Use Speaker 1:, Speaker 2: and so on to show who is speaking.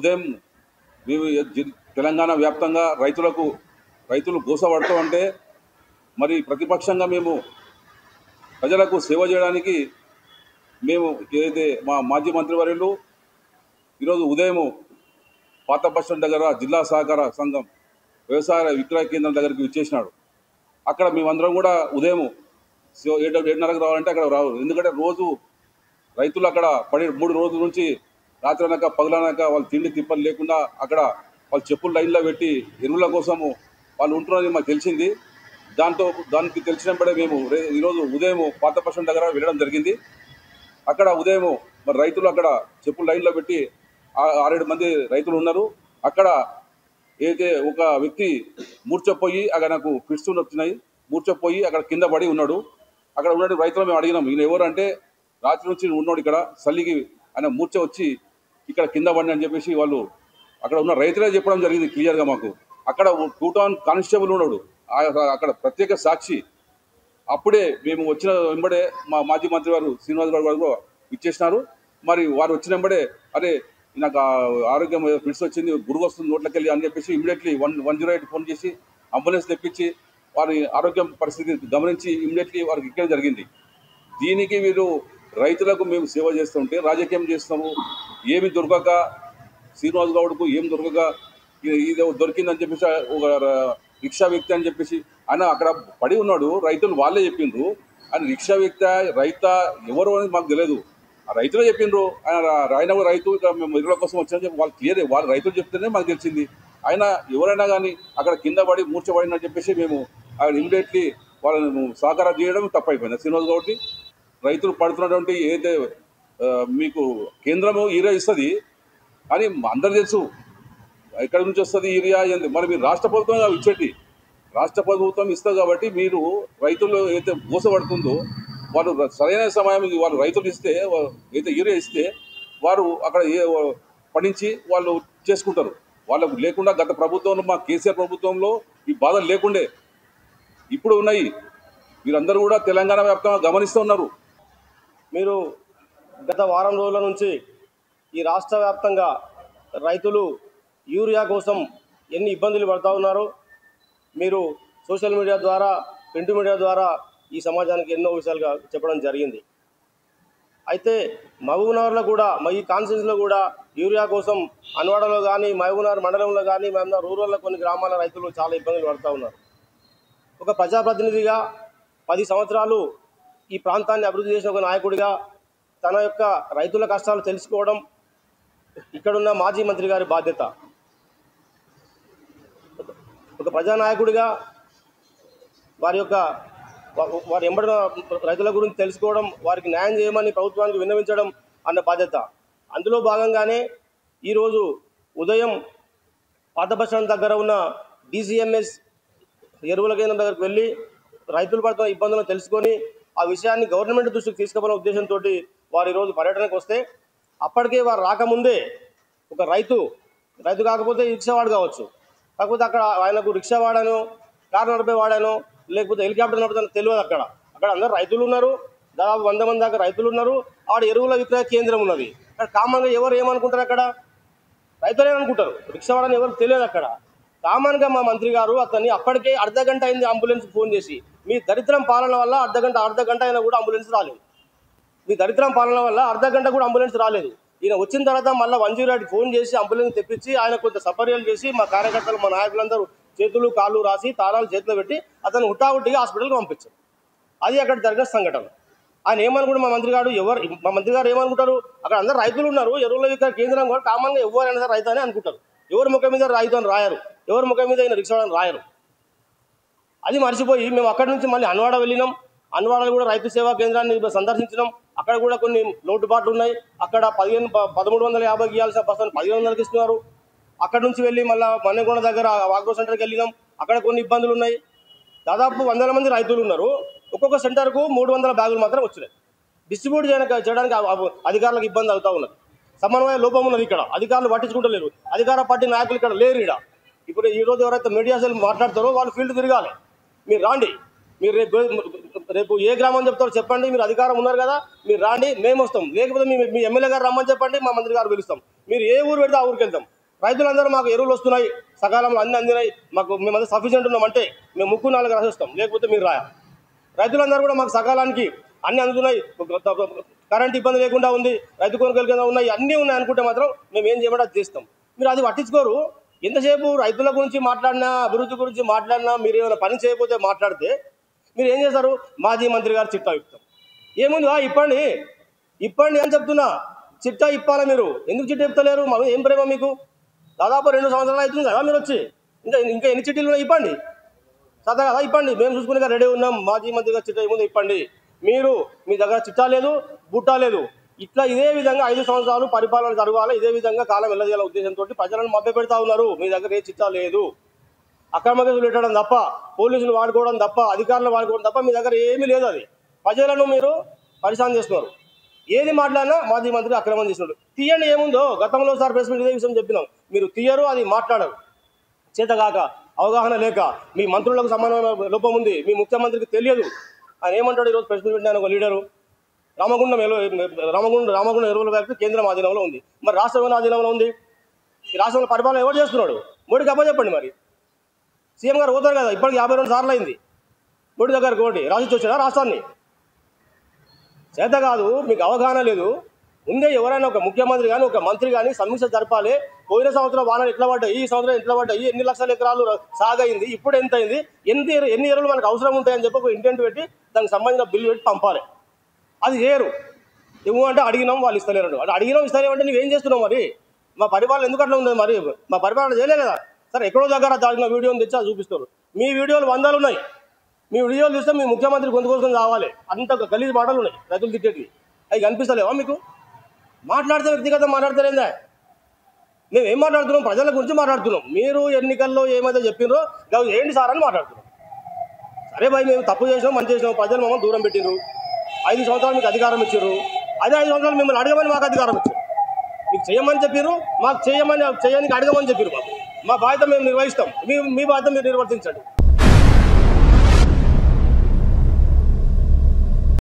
Speaker 1: ఉదయం మేము తెలంగాణ వ్యాప్తంగా రైతులు గోసపడుతూ ఉంటే మరి ప్రతిపక్షంగా మేము ప్రజలకు సేవ చేయడానికి మేము ఏదైతే మా మాజీ మంత్రివర్యులు ఈరోజు ఉదయం పాత బస్ స్టాండ్ దగ్గర జిల్లా సహకార సంఘం వ్యవసాయ విక్రయ కేంద్రం దగ్గరికి విచ్చేసినాడు. అక్కడ మేమందరం కూడా ఉదయం 7:30కు రావాలంటే అక్కడ రావు. ఎందుకంటే రోజు రైతులు అక్కడ 3 రోజుల నుంచి రాత్రి అనక పగలనక వాళ్ళు తిండి తిప్పలు లేకుండా అక్కడ వాళ్ళు చెప్పులు లైన్లో పెట్టి ఎరువుల కోసము వాళ్ళు ఉంటున్నారని మాకు తెలిసింది. దానికి తెలిసినప్పుడే మేము ఈరోజు ఉదయం పాత బస్ స్టాండ్ దగ్గర వెళ్ళడం జరిగింది. అక్కడ ఉదయం మరి రైతులు అక్కడ చెప్పులు లైన్లో పెట్టి 6-7 మంది రైతులు ఉన్నారు. అక్కడ ఏదైతే ఒక వ్యక్తి మూర్చపోయి అక్కడ నాకు ఫిట్స్ వచ్చినాయి, మూర్చపోయి అక్కడ కింద పడి ఉన్నాడు. అక్కడ ఉన్నట్టు రైతులు మేము అడిగినాం, ఈయన ఎవరు అంటే రాత్రి నుంచి ఉన్నాడు ఇక్కడ చలికి ఆయన మూర్చ వచ్చి ఇక్కడ కింద పడి అని చెప్పేసి వాళ్ళు అక్కడ ఉన్న రైతులే చెప్పడం జరిగింది క్లియర్గా మాకు. అక్కడ 2 టౌన్ కానిస్టేబుల్ ఉన్నాడు, అక్కడ ప్రత్యేక సాక్షి. అప్పుడే మేము వచ్చిన వెంబడే మా మాజీ మంత్రి వారు శ్రీనివాస్ గారు ఇచ్చేసినారు. మరి వారు వచ్చిన వెంబడే అరే నాకు ఆరోగ్యం ఫిట్స్ వచ్చింది, గురుగు వస్తుంది నోట్లకి వెళ్ళి అని చెప్పేసి ఇమీడియట్లీ 108 ఫోన్ చేసి అంబులెన్స్ తెప్పించి వారి ఆరోగ్యం పరిస్థితి గమనించి ఇమీడియట్లీ వారికి ఇక్కడం జరిగింది. దీనికి వీరు రైతులకు మేము సేవ చేస్తుంటే రాజకీయం చేస్తాము, ఏమి దొరకక శ్రీనివాస్ గౌడ్కు ఏం దొరకక ఇది దొరికిందని చెప్పేసి ఒక రిక్షా వ్యక్తి అని చెప్పేసి ఆయన అక్కడ పడి ఉన్నాడు. రైతులు వాళ్ళే చెప్పిండ్రు ఆయన రిక్షా వ్యక్తి రైతా ఎవరు అని మాకు తెలియదు. ఆ రైతులే చెప్పిండ్రు ఆయన రైతు మేము ఎరువుల కోసం వచ్చామని చెప్పి వాళ్ళు క్లియర్ వాళ్ళు రైతులు చెప్తేనే మాకు తెలిసింది. ఆయన ఎవరైనా కానీ అక్కడ కింద పడి మూర్చబడినని చెప్పేసి మేము ఆయన ఇమీడియట్లీ వాళ్ళను సహకారం చేయడం తప్పైపోయింది. శ్రీనివాస్ గౌడ్కి రైతులు పడుతున్నటువంటి ఏదైతే మీకు కేంద్రము యూరియా ఇస్తుంది అని అందరు తెలుసు, ఎక్కడి నుంచి వస్తుంది యూరియా మరి మీరు రాష్ట్ర ప్రభుత్వంగా ఇచ్చేటి రాష్ట్ర ప్రభుత్వం ఇస్తుంది కాబట్టి మీరు రైతులు ఏదైతే మోసపడుతుందో వాళ్ళు సరైన సమయం వాళ్ళు రైతులు ఇస్తే ఏదైతే యూరియా ఇస్తే వారు అక్కడ పండించి వాళ్ళు చేసుకుంటారు. వాళ్ళకు లేకుండా గత ప్రభుత్వంలో మా కేసీఆర్ ప్రభుత్వంలో ఈ బాధలు లేకుండే ఇప్పుడు ఉన్నాయి. వీరందరూ కూడా తెలంగాణ వ్యాప్తంగా గమనిస్తూ ఉన్నారు.
Speaker 2: మీరు గత వారం రోజుల నుంచి ఈ రాష్ట్ర వ్యాప్తంగా రైతులు యూరియా కోసం ఎన్ని ఇబ్బందులు పడుతూ ఉన్నారో మీరు సోషల్ మీడియా ద్వారా ప్రింట్ మీడియా ద్వారా ఈ సమాజానికి ఎన్నో విషయాలుగా చెప్పడం జరిగింది. అయితే మహబూబ్నగర్లో కూడా ఈ కాన్స్టిట్యూన్సీలో కూడా యూరియా కోసం అన్వాడలో కానీ మహబూబ్నగర్ మండలంలో కానీ మేము రూరల్లో కొన్ని గ్రామాల రైతులు చాలా ఇబ్బందులు పడుతూ ఉన్నారు. ఒక ప్రజాప్రతినిధిగా 10 సంవత్సరాలు ఈ ప్రాంతాన్ని అభివృద్ధి చేసిన ఒక నాయకుడిగా తన యొక్క రైతుల కష్టాలు తెలుసుకోవడం ఇక్కడున్న మాజీ మంత్రి గారి బాధ్యత. ఒక ప్రజానాయకుడిగా వారి ఎంబడిన రైతుల గురించి తెలుసుకోవడం, వారికి న్యాయం చేయమని ప్రభుత్వానికి విన్నవించడం అన్న బాధ్యత. అందులో భాగంగానే ఈరోజు ఉదయం పాత బస్ స్టాండ్ దగ్గర ఉన్న DCMS ఎరువుల కేంద్రం దగ్గరికి వెళ్ళి రైతులు పడుతున్న ఇబ్బందులను తెలుసుకొని ఆ విషయాన్ని గవర్నమెంట్ దృష్టికి తీసుకుపోయిన ఉద్దేశంతో వారు ఈరోజు పర్యటనకు వస్తే అప్పటికే వారు రాకముందే ఒక రైతు కాకపోతే రిక్షావాడు కావచ్చు, కాకపోతే అక్కడ ఆయనకు రిక్షా వాడానో కారు నడిపే వాడానో లేకపోతే హెలికాప్టర్ నడుపుతానో తెలియదు. అక్కడ అందరూ రైతులు ఉన్నారు, దాదాపు 100 మంది దాకా రైతులు ఉన్నారు. ఆడ ఎరువుల విక్రయ కేంద్రం ఉన్నది. అక్కడ కామన్గా ఎవరు ఏమనుకుంటారు, అక్కడ రైతులు ఏమనుకుంటారు, రిక్షా వాడని ఎవరు తెలియదు. అక్కడ కామన్గా మా మంత్రి గారు అతన్ని అప్పటికే అర్ధగంట అయింది అంబులెన్స్ ఫోన్ చేసి, మీ దరిద్రం పాలన వల్ల అర్ధగంట అయినా కూడా అంబులెన్స్ రాలేదు. మీ దరిద్రం పాలన వల్ల అర్ధగంట కూడా అంబులెన్స్ రాలేదు. ఈయన వచ్చిన తర్వాత మళ్ళీ 108 ఫోన్ చేసి అంబులెన్స్ తెప్పించి ఆయన కొంత సపర్యలు చేసి మా కార్యకర్తలు మా నాయకులందరూ చేతులు కాళ్ళు రాసి తాళాలు చేతిలో పెట్టి అతను హుటాహుటిగా హాస్పిటల్కి పంపించారు. అది అక్కడ జరిగిన సంఘటన. ఆయన ఏమనుకుంటారు మా మంత్రి గారు ఏమనుకుంటారు, అక్కడ అందరు రైతులు ఉన్నారు, ఎరువుల విక్రయ కేంద్రం కూడా కామన్గా ఎవరైనా సరే రైతు అని అనుకుంటారు. ఎవరి ముఖం మీద రైతు అని రాయరు, ఎవరి ముఖం మీద ఆయన రిక్షా అని రాయరు. అది మర్చిపోయి మేము అక్కడి నుంచి మళ్ళీ అన్వాడ వెళ్ళినాం. అన్వాడలో కూడా రైతు సేవా కేంద్రాన్ని సందర్శించినాం. అక్కడ కూడా కొన్ని లోటుపాట్లు ఉన్నాయి. అక్కడ 1350 ఇవ్వాల్సిన బస్సును 1500కి ఇస్తున్నారు. అక్కడ నుంచి వెళ్ళి మళ్ళీ మన్నెగొండ దగ్గర వాగ్రో సెంటర్కి వెళ్ళినాం. అక్కడ కొన్ని ఇబ్బందులు ఉన్నాయి. దాదాపు 100 మంది రైతులు ఉన్నారు. ఒక్కొక్క సెంటర్కు 300 బ్యాగులు మాత్రం వచ్చినాయి. డిస్ట్రిబ్యూట్ చేయడానికి అధికారులకు ఇబ్బంది అవుతూ ఉన్నది. సమన్వయ లోపం ఉన్నది. ఇక్కడ అధికారులు పట్టించుకుంటలేరు. అధికార పార్టీ నాయకులు ఇక్కడ లేరు. ఇప్పుడు ఈరోజు ఎవరైతే మీడియా సెల్ మాట్లాడతారో వాళ్ళు ఫీల్డ్ తిరగాలి. మీరు రాండి, మీరు రేపు ఏ గ్రామం చెప్తారో చెప్పండి, మీరు అధికారం ఉన్నారు కదా, మీరు రాండి, మేము వస్తాం. లేకపోతే మీ ఎమ్మెల్యే గారు రమ్మని చెప్పండి, మా మంత్రి గారు పిలుస్తాం. మీరు ఏ ఊరు పెడితే ఆ ఊరికి వెళ్తాం. రైతులందరూ మాకు ఎరువులు వస్తున్నాయి, సకాలంలో అన్ని అందినాయి, మేమంతా సఫిషియెంట్ ఉన్నామంటే మేము 3-4 రాసిస్తాం, లేకపోతే మీరు రాయాలి. రైతులందరూ కూడా మాకు సకాలానికి అన్ని అందుతున్నాయి, కరెంట్ ఇబ్బంది లేకుండా ఉంది, రైతు కొనుగోలు కింద ఉన్నాయి, అన్నీ ఉన్నాయి అనుకుంటే మాత్రం మేము ఏం చేయమంటే అది చేస్తాం. మీరు అది పట్టించుకోరు. ఎంతసేపు రైతుల గురించి మాట్లాడినా, అభివృద్ధి గురించి మాట్లాడినా, మీరు ఏమైనా పని చేయకపోతే మాట్లాడితే మీరు ఏం చేస్తారు? మాజీ మంత్రి గారు చిట్టా ఇస్తాం. ఏముంది ఇప్పండి అని చెప్తున్నా. చిట్టా ఇప్పాలా మీరు? ఎందుకు చిట్టా ఇప్పలేరు? మనం ఏం ప్రేమ మీకు? దాదాపు 2 సంవత్సరాలు అవుతుంది కదా మీరు వచ్చి. ఇంకా ఎన్ని చిట్టీలు ఉన్నాయి ఇప్పండి. సదా కదా ఇప్పండి, మేము చూసుకునే రెడీ ఉన్నాం. మాజీ మంత్రి గారు చిట్టా ఏముంది ఇప్పండి. మీరు మీ దగ్గర చిట్టా లేదు, బుట్టా లేదు. ఇట్లా ఇదే విధంగా 5 సంవత్సరాలు పరిపాలన జరగాలి, ఇదే విధంగా కాలం వెళ్ళదీయాల ఉద్దేశంతో ప్రజలను మభ్యపెడతా ఉన్నారు. మీ దగ్గర ఏ చిట్టా లేదు, అక్రమ కేసులు పెట్టడం తప్ప, పోలీసులు వాడుకోవడం తప్ప, అధికారులు వాడుకోవడం తప్ప మీ దగ్గర ఏమీ లేదు. అది ప్రజలను మీరు పరిశాన్ చేస్తున్నారు. ఏది మాట్లాడినా మాజీ మంత్రి అక్రమం చేస్తున్నాడు. తీయండి, ఏముందో. గతంలో సార్ ప్రెస్ మీట్ ఇదే విషయం చెప్పినాం. మీరు తీయరు, అది మాట్లాడరు. చేతగాక, అవగాహన లేక, మీ మంత్రులకు సమన్వయ లోపం ఉంది, మీ ముఖ్యమంత్రికి తెలియదు. ఆయన ఏమంటాడు? ఈరోజు ప్రెస్ మీట్ పెట్టిన ఒక లీడరు రామగుండం ఎరువుల వ్యాప్తి కేంద్రం ఆధీనంలో ఉంది. మరి రాష్ట్రం ఆధీనంలో ఉంది. ఈ రాష్ట్రంలో పరిపాలన ఎవరు చేస్తున్నాడు? మోడీకి అప్పచెప్పండి. మరి సీఎం గారు పోతారు కదా, ఇప్పటికి 52 సార్లు అయింది. మోడీ దగ్గరకు ఒకటి రాసిచ్చి వచ్చాడా రాష్ట్రాన్ని? చేత కాదు, మీకు అవగాహన లేదు. ముందే ఎవరైనా ఒక ముఖ్యమంత్రి కానీ ఒక మంత్రి కానీ సమీక్ష జరపాలి. పోయిన సంవత్సరం వానలు ఎట్లా పడ్డాయి, ఈ సంవత్సరం ఎట్లా పడ్డాయి, ఎన్ని లక్షల ఎకరాలు సాగైంది, ఇప్పుడు ఎంత అయింది, ఎన్ని ఎరువులు మనకు అవసరం ఉంటాయని చెప్పి ఒక ఇంటెంట్ పెట్టి దానికి సంబంధించిన బిల్లు పెట్టి పంపాలి. అది చేయరు. ఏమంటే అడిగినాం, వాళ్ళు ఇస్తలేరు. అంటే అడిగినాం ఇస్తలేమంటే నువ్వేం చేస్తున్నావు? మరి మా పరిపాలన ఎందుకు అట్లా ఉంది? మరి మా పరిపాలన చేయలే కదా. సరే, ఎక్కడో దగ్గర దాడిన వీడియోని తెచ్చి అది చూపిస్తారు. మీ వీడియోలు 100 ఉన్నాయి. మీ వీడియోలు చూస్తే మీ ముఖ్యమంత్రి గొంతు కోసం కావాలి. అంత గలీజ్ మాటలు ఉన్నాయి రైతులు తిట్టేవి. అవి కనిపిస్తలేవా మీకు? మాట్లాడితే వ్యక్తిగతం మాట్లాడతారేందా? మేము ఏం మాట్లాడుతున్నాం? ప్రజల గురించి మాట్లాడుతున్నాం. మీరు ఎన్నికల్లో ఏమైతే చెప్పినరో ఏంటి సార్ అని మాట్లాడుతున్నాం. సరే భయ్, మేము తప్పు చేసినాం, మంచి చేసినాం, ప్రజలు మమ్మల్ని దూరం పెట్టినారు. 5 సంవత్సరాలు మీకు అధికారం ఇచ్చారు. అదే 5 సంవత్సరాలు మిమ్మల్ని అడగమని మాకు అధికారం ఇచ్చారు. మీకు చేయమని చెప్పారు, మాకు చేయడానికి అడగమని చెప్పారు. మా బాధ్యత మేము నిర్వహిస్తాం, మీ బాధ్యత మీరు నిర్వర్తించండి.